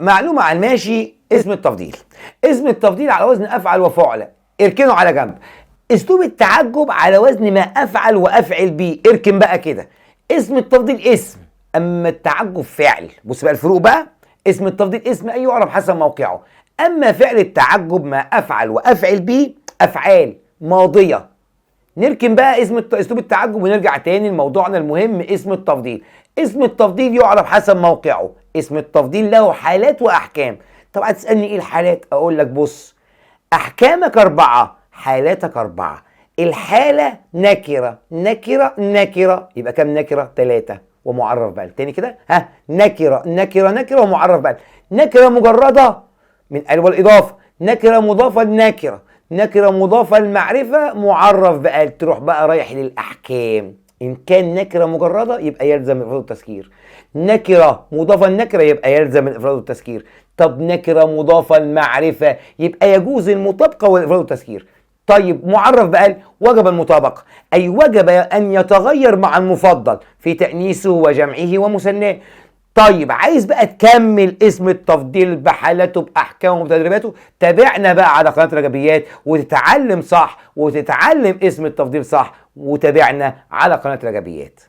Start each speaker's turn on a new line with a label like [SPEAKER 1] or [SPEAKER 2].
[SPEAKER 1] معلومة على الماشي. اسم التفضيل. اسم التفضيل على وزن أفعل وفعل، اركنه على جنب. اسلوب التعجب على وزن ما أفعل وأفعل بيه، اركن بقى كده. اسم التفضيل اسم، أما التعجب فعل. بص بقى الفروق بقى. اسم التفضيل اسم أي يعرف حسب موقعه، أما فعل التعجب ما أفعل وأفعل بيه أفعال ماضية. نركن بقى اسلوب التعجب ونرجع تاني لموضوعنا المهم اسم التفضيل. اسم التفضيل يعرف حسب موقعه. اسم التفضيل له حالات واحكام. طب هتسالني ايه الحالات؟ اقول لك بص، احكامك 4، حالاتك 4. الحاله نكره نكره نكره، يبقى كام نكره؟ 3. ومعرف بقى تاني كده، نكره نكره نكره ومعرف بقى. نكره مجرده من ال والاضافه، نكره مضافه لنكره، نكره مضافه لمعرفه، معرف بقى. تروح بقى رايح للاحكام. ان كان نكره مجرده يبقى يلزم الافراد والتذكير، نكره مضافه لنكره يبقى يلزم الافراد والتذكير. طب نكره مضافه لمعرفه يبقى يجوز المطابقه والافراد والتذكير. طيب معرف بقى وجب المطابقه، اي وجب ان يتغير مع المفضل في تانيثه وجمعه ومثناه. طيب عايز بقى تكمل اسم التفضيل بحالاته باحكامه وبتدريباته، تابعنا بقى على قناه رجبيات وتتعلم صح وتتعلم اسم التفضيل صح، وتابعنا على قناه رجبيات.